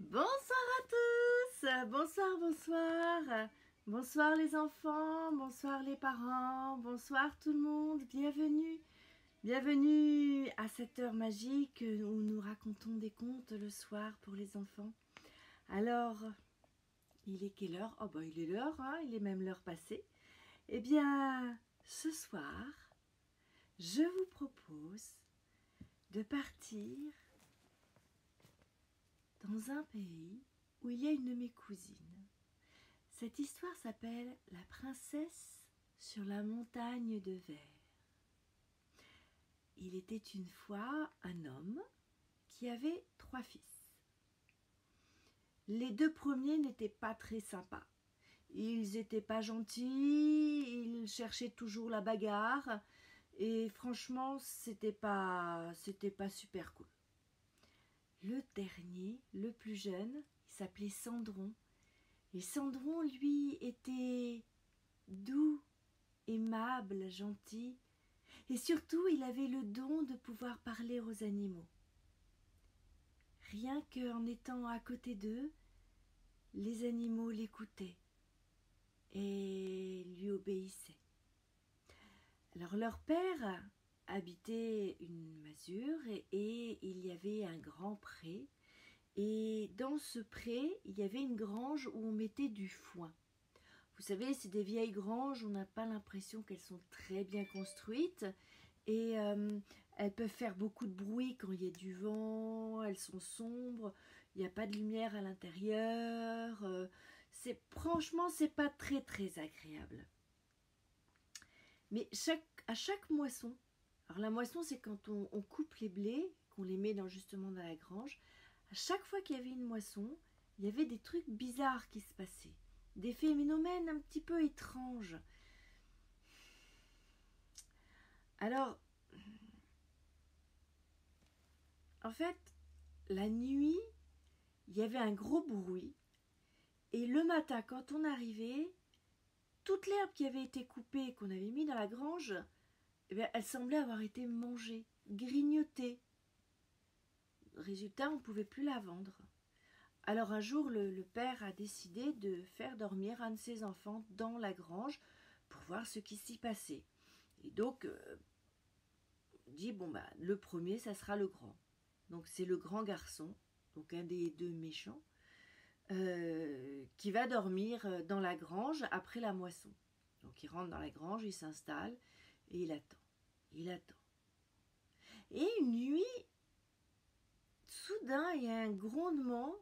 Bonsoir à tous, bonsoir, bonsoir, bonsoir les enfants, bonsoir les parents, bonsoir tout le monde, bienvenue, bienvenue à cette heure magique où nous racontons des contes le soir pour les enfants. Alors, il est quelle heure? Oh ben il est l'heure, hein, il est même l'heure passée. Eh bien, ce soir, je vous propose de partir dans un pays où il y a une de mes cousines. Cette histoire s'appelle « La princesse sur la montagne de verre ». Il était une fois un homme qui avait 3 fils. Les 2 premiers n'étaient pas très sympas. Ils n'étaient pas gentils, ils cherchaient toujours la bagarre et franchement, c'était pas super cool. Le dernier, le plus jeune, il s'appelait Cendron. Et Cendron, lui, était doux, aimable, gentil. Et surtout, il avait le don de pouvoir parler aux animaux. Rien qu'en étant à côté d'eux, les animaux l'écoutaient et lui obéissaient. Alors leur père habitait une masure et il y avait un grand pré. Et dans ce pré, il y avait une grange où on mettait du foin. Vous savez, c'est des vieilles granges, on n'a pas l'impression qu'elles sont très bien construites. Et elles peuvent faire beaucoup de bruit quand il y a du vent, elles sont sombres, il n'y a pas de lumière à l'intérieur. Franchement, c'est pas très très agréable. Mais à chaque moisson, alors la moisson c'est quand on coupe les blés, qu'on les met justement dans la grange, à chaque fois qu'il y avait une moisson, il y avait des trucs bizarres qui se passaient, des phénomènes un petit peu étranges. Alors, en fait, la nuit, il y avait un gros bruit, et le matin, quand on arrivait, toute l'herbe qui avait été coupée, qu'on avait mis dans la grange, eh bien, elle semblait avoir été mangée, grignotée. Résultat, on ne pouvait plus la vendre. Alors un jour, le père a décidé de faire dormir un de ses enfants dans la grange pour voir ce qui s'y passait. Et donc, dit, bon, bah, le premier, ça sera le grand. Donc c'est le grand garçon, donc un des 2 méchants, qui va dormir dans la grange après la moisson. Donc il rentre dans la grange, il s'installe et il attend. Il attend. Et une nuit, soudain, il y a un grondement,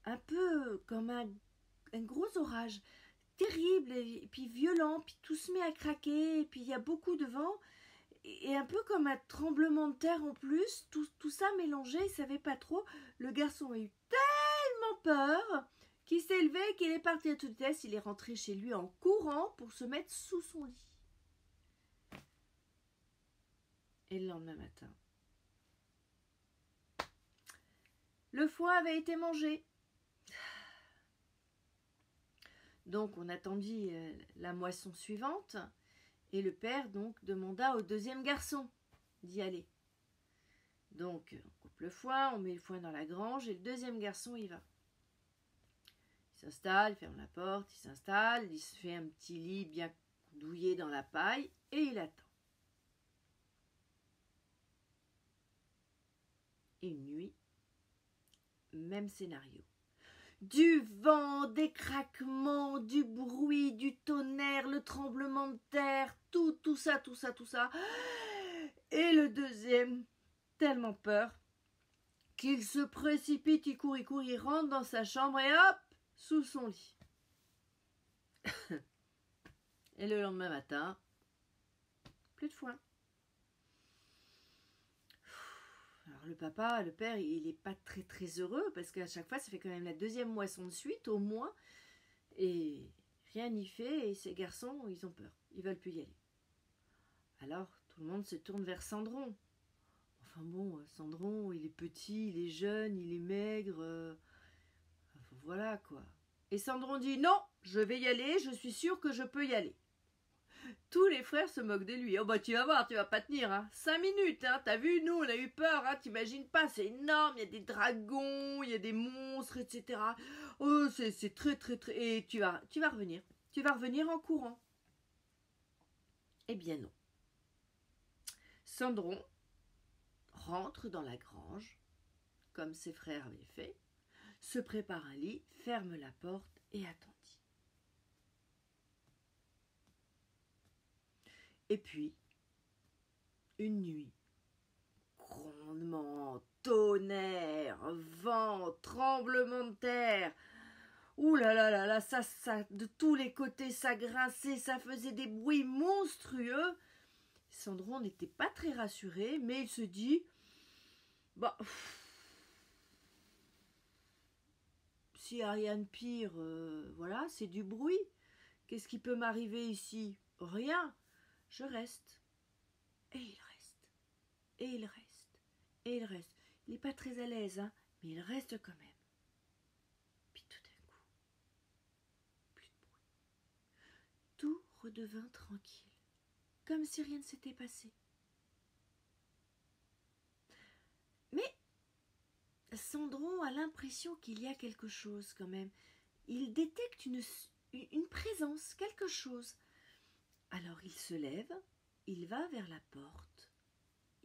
un peu comme un gros orage, terrible, et puis violent, puis tout se met à craquer, et puis il y a beaucoup de vent, et un peu comme un tremblement de terre en plus, tout ça mélangé, il ne savait pas trop. Le garçon a eu tellement peur qu'il s'est levé, qu'il est parti à toute vitesse, il est rentré chez lui en courant pour se mettre sous son lit. Et le lendemain matin, le foin avait été mangé. Donc on attendit la moisson suivante, et le père donc demanda au 2e garçon d'y aller. Donc on coupe le foin, on met le foin dans la grange, et le 2e garçon y va. Il s'installe, il ferme la porte, il s'installe, il se fait un petit lit bien douillé dans la paille, et il attend. Et une nuit, même scénario. Du vent, des craquements, du bruit, du tonnerre, le tremblement de terre, tout ça. Et le 2e, tellement peur, qu'il se précipite, il court, il rentre dans sa chambre et hop, sous son lit. Et le lendemain matin, plus de foin. Alors le père, il n'est pas très très heureux parce qu'à chaque fois, ça fait quand même la 2e moisson de suite, au moins. Et rien n'y fait et ces garçons, ils ont peur. Ils veulent plus y aller. Alors, tout le monde se tourne vers Cendron. Enfin bon, Cendron, il est petit, il est jeune, il est maigre. Voilà quoi. Et Cendron dit, non, je vais y aller, je suis sûre que je peux y aller. Tous les frères se moquent de lui. Oh bah tu vas voir, tu vas pas tenir, hein. 5 minutes, hein. T'as vu, nous on a eu peur, hein. T'imagines pas, c'est énorme, il y a des dragons, il y a des monstres, etc. Oh, c'est très très très... Et tu vas revenir. Tu vas revenir en courant. Eh bien non. Cendron rentre dans la grange, comme ses frères avaient fait, se prépare un lit, ferme la porte et attendit. Et puis, une nuit, grondement, tonnerre, vent, tremblement de terre. Ouh là là là là, ça, de tous les côtés, ça grinçait, ça faisait des bruits monstrueux. Cendron n'était pas très rassuré, mais il se dit, bah, s'il n'y a rien de pire, voilà, c'est du bruit. Qu'est-ce qui peut m'arriver ici? Rien. Je reste. Et il reste. Et il reste. Et il reste. Il n'est pas très à l'aise, hein, mais il reste quand même. Puis tout d'un coup, plus de bruit. Tout redevint tranquille, comme si rien ne s'était passé. Mais Cendron a l'impression qu'il y a quelque chose quand même. Il détecte une présence, quelque chose. Alors il se lève, il va vers la porte,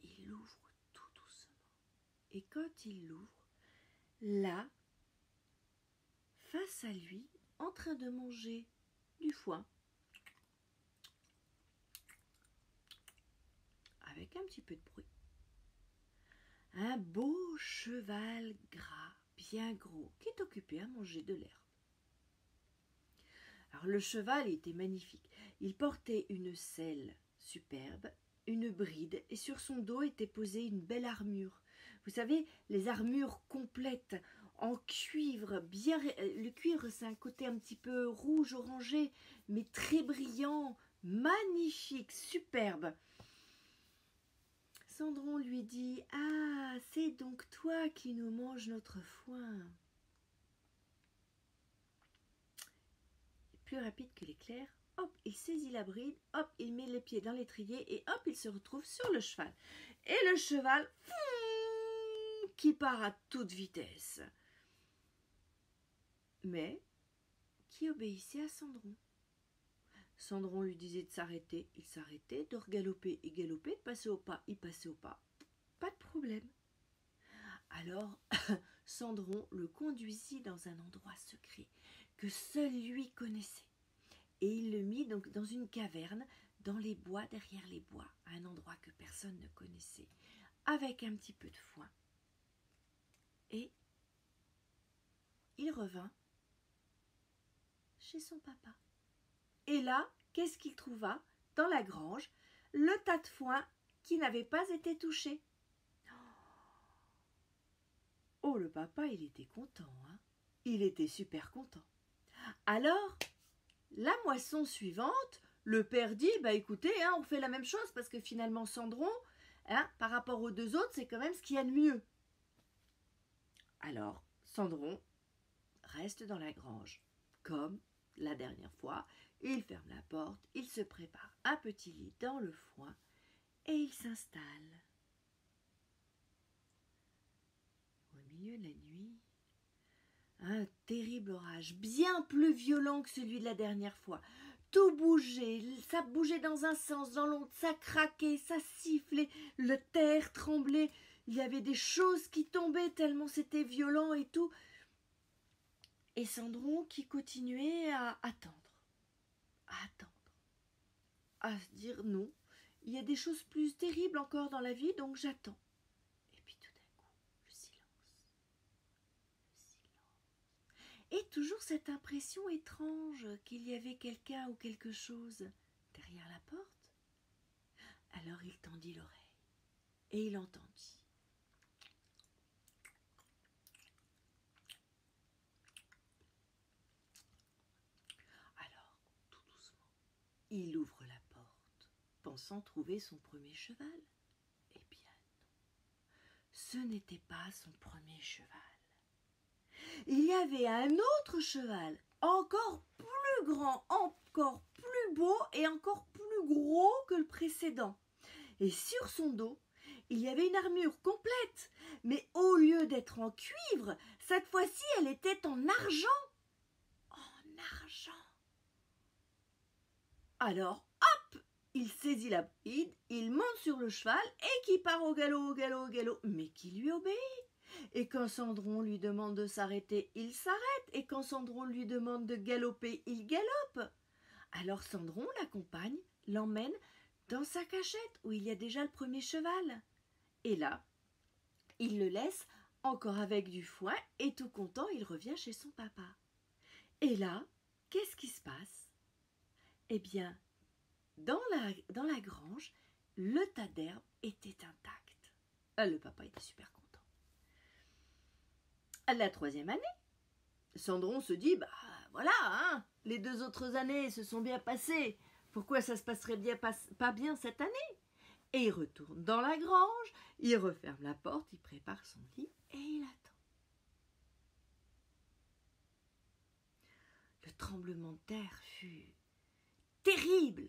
il l'ouvre tout doucement. Et quand il l'ouvre, là, face à lui, en train de manger du foin, avec un petit peu de bruit, un beau cheval gras, bien gros, qui est occupé à manger de l'herbe. Alors le cheval était magnifique. Il portait une selle superbe, une bride, et sur son dos était posée une belle armure. Vous savez, les armures complètes en cuivre, bien. Le cuivre, c'est un côté un petit peu rouge, orangé, mais très brillant, magnifique, superbe. Cendron lui dit: « Ah, c'est donc toi qui nous manges notre foin. » Plus rapide que l'éclair, hop, il saisit la bride, hop, il met les pieds dans l'étrier et hop, il se retrouve sur le cheval. Et le cheval, qui part à toute vitesse, mais qui obéissait à Cendron. Cendron lui disait de s'arrêter, il s'arrêtait, de regaloper, il galopait, de passer au pas, il passait au pas. Pas de problème. Alors, Cendron le conduisit dans un endroit secret que seul lui connaissait. Et il le mit donc dans une caverne, dans les bois, derrière les bois, à un endroit que personne ne connaissait, avec un petit peu de foin. Et il revint chez son papa. Et là, qu'est-ce qu'il trouva dans la grange? Le tas de foin qui n'avait pas été touché. Oh, le papa, il était content, hein. Il était super content. Alors, la moisson suivante, le père dit, bah écoutez, hein, on fait la même chose parce que finalement Cendron, hein, par rapport aux deux autres, c'est quand même ce qu'il y a de mieux. Alors, Cendron reste dans la grange, comme la dernière fois. Il ferme la porte, il se prépare un petit lit dans le foin et il s'installe. Au milieu de la nuit, un terrible orage, bien plus violent que celui de la dernière fois. Tout bougeait, ça bougeait dans un sens, dans l'autre, ça craquait, ça sifflait, le terre tremblait, il y avait des choses qui tombaient tellement c'était violent et tout. Et Cendron qui continuait à attendre, à se dire non, il y a des choses plus terribles encore dans la vie, donc j'attends. Et puis tout d'un coup, le silence. Et toujours cette impression étrange qu'il y avait quelqu'un ou quelque chose derrière la porte. Alors il tendit l'oreille et il entendit. Alors, tout doucement, il ouvre la porte, pensant trouver son premier cheval. Eh bien non, ce n'était pas son premier cheval. Il y avait un autre cheval, encore plus grand, encore plus beau et encore plus plus gros que le précédent. Et sur son dos, il y avait une armure complète, mais au lieu d'être en cuivre, cette fois-ci, elle était en argent. En argent. Alors, hop, il saisit la bride, il monte sur le cheval et qui part au galop, au galop, au galop, mais qui lui obéit. Et quand Cendron lui demande de s'arrêter, il s'arrête. Et quand Cendron lui demande de galoper, il galope. Alors Cendron l'accompagne, l'emmène dans sa cachette où il y a déjà le premier cheval. Et là, il le laisse encore avec du foin et tout content, il revient chez son papa. Et là, qu'est-ce qui se passe? Eh bien, dans la grange, le tas d'herbe était intact. Le papa était super content. À la 3e année, Cendron se dit, bah voilà, hein, les 2 autres années se sont bien passées. Pourquoi ça se passerait pas bien cette année? Et il retourne dans la grange, il referme la porte, il prépare son lit et il attend. Le tremblement de terre fut terrible.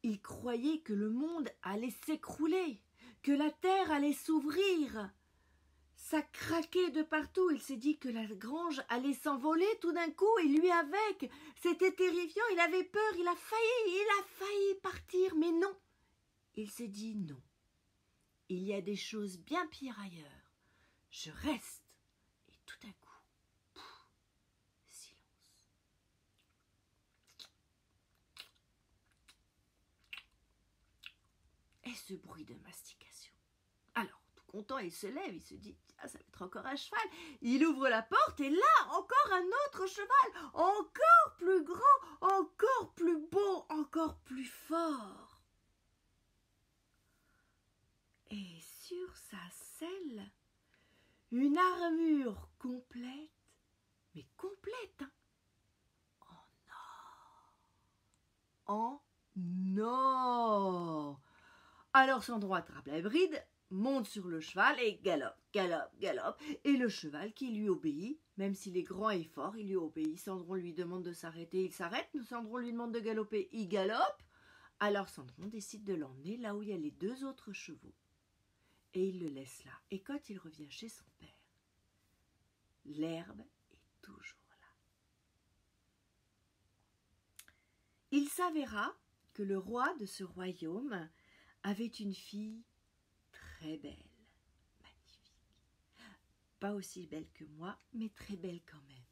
Il croyait que le monde allait s'écrouler, que la terre allait s'ouvrir. Ça craquait de partout, il s'est dit que la grange allait s'envoler tout d'un coup et lui avec. C'était terrifiant, il avait peur, il a failli partir, mais non. Il s'est dit non. Il y a des choses bien pires ailleurs. Je reste. Et tout à coup, silence. Et ce bruit de mastication. Alors, tout content, il se lève, il se dit, ah, ça va être encore un cheval. Il ouvre la porte et là, encore un autre cheval, encore plus grand, encore plus beau, encore plus fort. Et sur sa selle, une armure complète, mais complète, hein, en or. Alors Cendron attrape la bride, monte sur le cheval et galope, galope, galope. Et le cheval qui lui obéit, même s'il est grand et fort, il lui obéit. Cendron lui demande de s'arrêter, il s'arrête. Cendron lui demande de galoper, il galope. Alors Cendron décide de l'emmener là où il y a les 2 autres chevaux. Et il le laisse là. Et quand il revient chez son père, l'herbe est toujours là. Il s'avéra que le roi de ce royaume avait une fille très belle, magnifique. Pas aussi belle que moi, mais très belle quand même.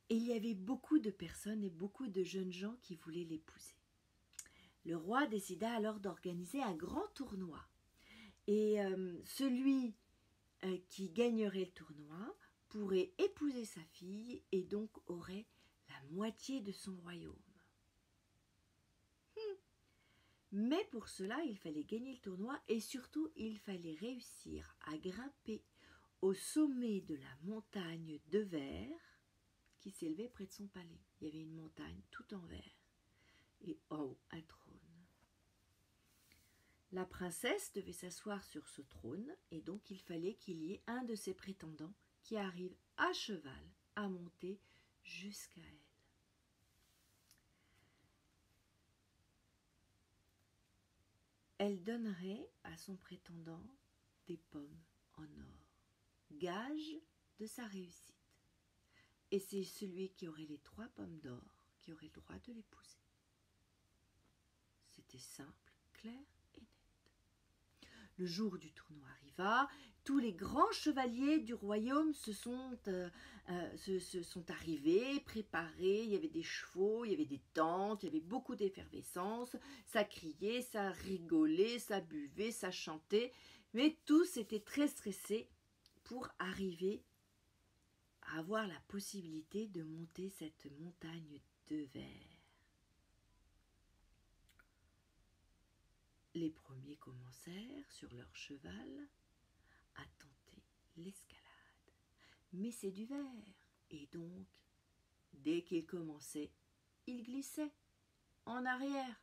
Et il y avait beaucoup de personnes et beaucoup de jeunes gens qui voulaient l'épouser. Le roi décida alors d'organiser un grand tournoi. Et celui qui gagnerait le tournoi pourrait épouser sa fille et donc aurait la moitié de son royaume. Mais pour cela, il fallait gagner le tournoi et surtout, il fallait réussir à grimper au sommet de la montagne de verre qui s'élevait près de son palais. Il y avait une montagne tout en verre et en haut un trône. La princesse devait s'asseoir sur ce trône et donc il fallait qu'il y ait un de ses prétendants qui arrive à cheval à monter jusqu'à elle. Elle donnerait à son prétendant des pommes en or, gage de sa réussite. Et c'est celui qui aurait les 3 pommes d'or qui aurait le droit de l'épouser. C'était simple, clair et net. Le jour du tournoi arriva, tous les grands chevaliers du royaume se sont arrivés, préparés, il y avait des chevaux, il y avait des tentes, il y avait beaucoup d'effervescence, ça criait, ça rigolait, ça buvait, ça chantait, mais tous étaient très stressés pour arriver à avoir la possibilité de monter cette montagne de verre. Les premiers commencèrent sur leur cheval à tenter l'escalade. Mais c'est du verre, et donc, dès qu'ils commençaient, ils glissaient en arrière.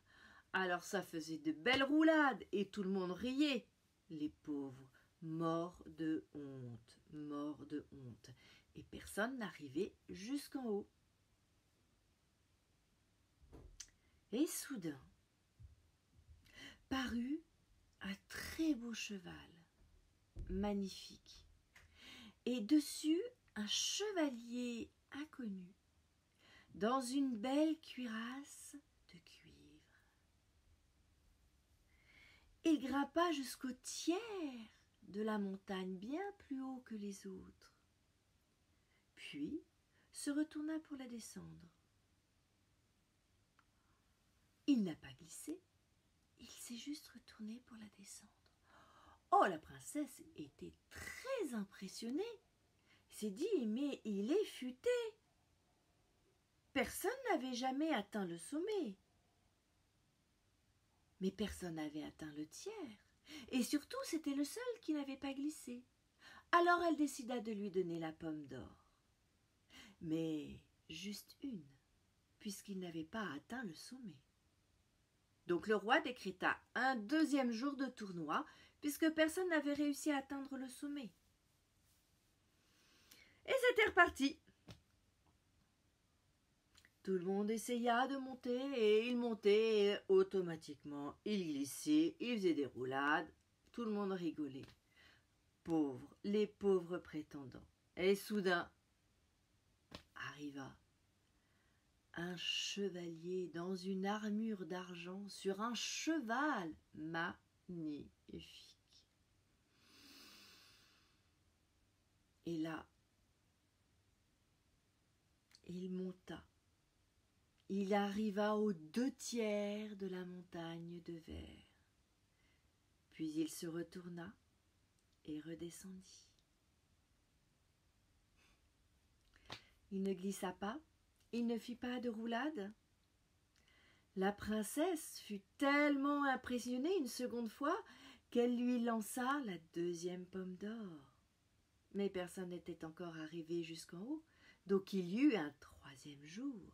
Alors ça faisait de belles roulades, et tout le monde riait. Les pauvres, morts de honte, morts de honte. Et personne n'arrivait jusqu'en haut. Et soudain, parut un très beau cheval, magnifique, et dessus un chevalier inconnu, dans une belle cuirasse de cuivre. Il grimpa jusqu'au tiers de la montagne, bien plus haut que les autres, puis se retourna pour la descendre. Il n'a pas glissé, il s'est juste retourné pour la descendre. Oh, la princesse était très impressionnée. Elle s'est dit, mais il est futé. Personne n'avait jamais atteint le sommet. Mais personne n'avait atteint le tiers. Et surtout, c'était le seul qui n'avait pas glissé. Alors elle décida de lui donner la pomme d'or. Mais juste une, puisqu'il n'avait pas atteint le sommet. Donc le roi décréta un deuxième jour de tournoi, puisque personne n'avait réussi à atteindre le sommet. Et c'était reparti. Tout le monde essaya de monter, et il montait, et automatiquement, il glissait, il faisait des roulades, tout le monde rigolait. Pauvres, les pauvres prétendants. Et soudain, arriva un chevalier dans une armure d'argent sur un cheval magnifique. Et là, il monta. Il arriva aux 2/3 de la montagne de verre. Puis il se retourna et redescendit. Il ne glissa pas, il ne fit pas de roulade. La princesse fut tellement impressionnée une seconde fois qu'elle lui lança la deuxième pomme d'or. Mais personne n'était encore arrivé jusqu'en haut, donc il y eut un troisième jour.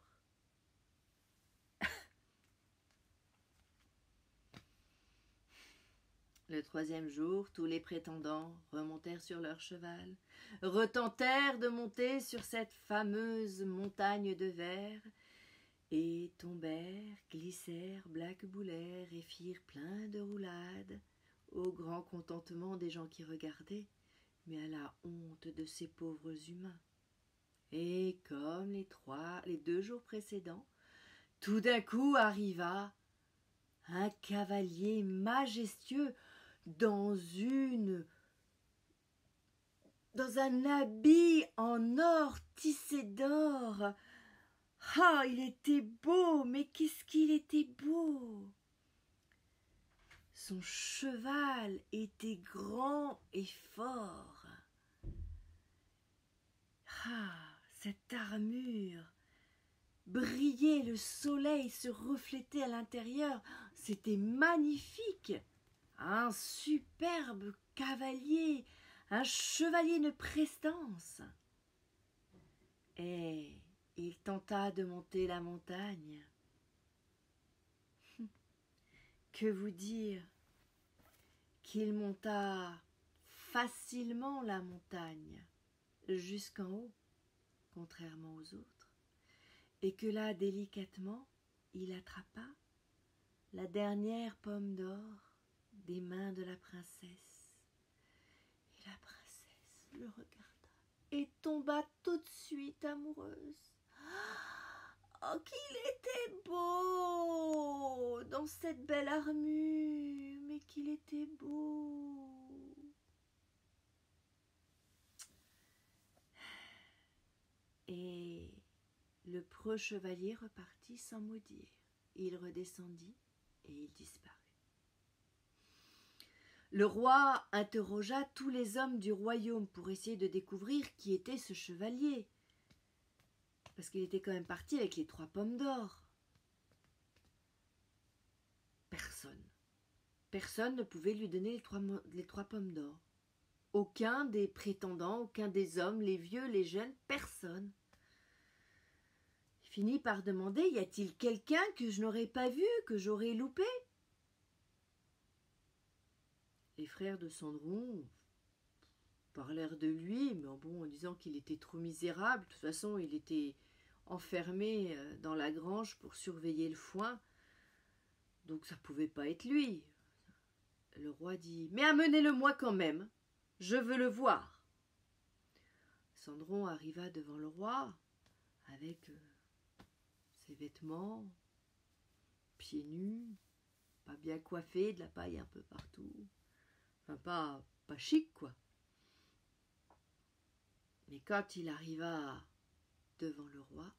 Le troisième jour, tous les prétendants remontèrent sur leur cheval, retentèrent de monter sur cette fameuse montagne de verre, et tombèrent, glissèrent, blackboulèrent et firent plein de roulades, au grand contentement des gens qui regardaient, mais à la honte de ces pauvres humains. Et comme les 2 jours précédents, tout d'un coup arriva un cavalier majestueux dans un habit en or tissé d'or. Ah, il était beau, mais qu'est-ce qu'il était beau! Son cheval était grand et fort. Ah, cette armure brillait, le soleil se reflétait à l'intérieur. C'était magnifique. Un superbe cavalier, un chevalier de prestance. Et il tenta de monter la montagne. Que vous dire qu'il monta facilement la montagne jusqu'en haut, contrairement aux autres, et que là, délicatement, il attrapa la dernière pomme d'or des mains de la princesse. Et la princesse le regarda et tomba tout de suite amoureuse. Oh, qu'il était beau dans cette belle armure, mais qu'il était beau. Et le preux chevalier repartit sans mot dire. Il redescendit et il disparut. Le roi interrogea tous les hommes du royaume pour essayer de découvrir qui était ce chevalier. Parce qu'il était quand même parti avec les 3 pommes d'or. Personne. Personne ne pouvait lui donner les 3 pommes d'or. Aucun des prétendants, aucun des hommes, les vieux, les jeunes, personne. Il finit par demander, y a-t-il quelqu'un que je n'aurais pas vu, que j'aurais loupé? Les frères de Cendron parlèrent de lui, mais bon, en disant qu'il était trop misérable. De toute façon, il était enfermé dans la grange pour surveiller le foin. Donc ça pouvait pas être lui. Le roi dit « Mais amenez-le-moi quand même, je veux le voir ». Cendron arriva devant le roi avec ses vêtements, pieds nus, pas bien coiffé, de la paille un peu partout. Enfin, pas chic, quoi. Mais quand il arriva devant le roi,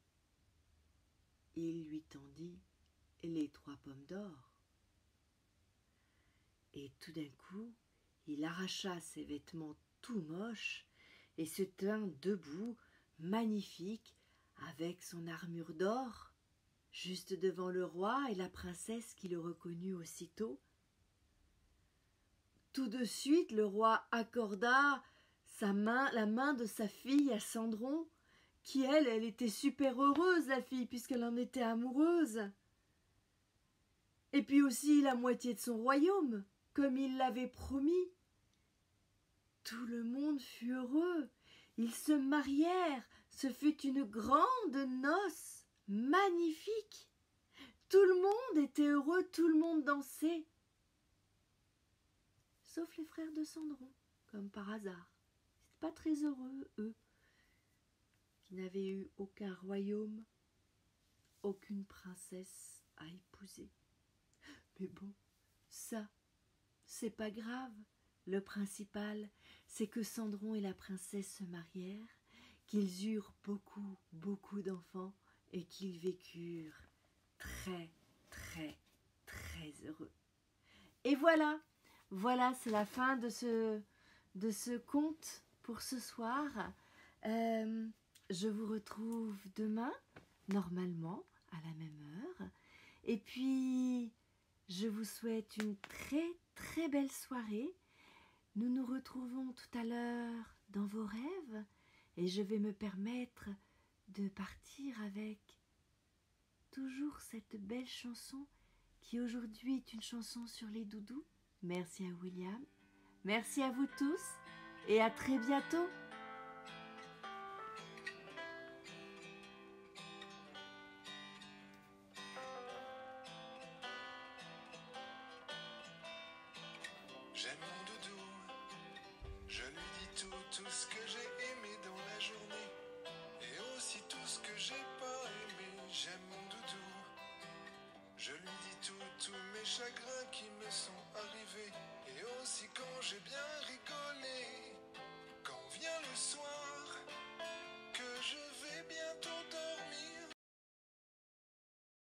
il lui tendit les 3 pommes d'or. Et tout d'un coup, il arracha ses vêtements tout moches et se tint debout, magnifique, avec son armure d'or, juste devant le roi et la princesse qui le reconnut aussitôt. Tout de suite, le roi accorda la main de sa fille à Cendron, qui elle était super heureuse, la fille, puisqu'elle en était amoureuse. Et puis aussi la moitié de son royaume, comme il l'avait promis. Tout le monde fut heureux. Ils se marièrent. Ce fut une grande noce, magnifique. Tout le monde était heureux, tout le monde dansait. Sauf les frères de Cendron, comme par hasard. Ils n'étaient pas très heureux, eux, qui n'avaient eu aucun royaume, aucune princesse à épouser. Mais bon, ça, c'est pas grave. Le principal, c'est que Cendron et la princesse se marièrent, qu'ils eurent beaucoup, beaucoup d'enfants et qu'ils vécurent très, très, très heureux. Et voilà, c'est la fin de ce conte pour ce soir. Je vous retrouve demain, normalement, à la même heure. Et puis, je vous souhaite une très, très belle soirée. Nous nous retrouvons tout à l'heure dans vos rêves et je vais me permettre de partir avec toujours cette belle chanson qui aujourd'hui est une chanson sur les doudous. Merci à William, merci à vous tous et à très bientôt. J'aime mon doudou, je lui dis tout ce que j'ai aimé dans la journée et aussi tout ce que j'ai pas aimé. J'aime mon doudou, je lui dis tous mes chagrins qui me sont arrivés et aussi quand j'ai bien rigolé. Quand vient le soir, que je vais bientôt dormir.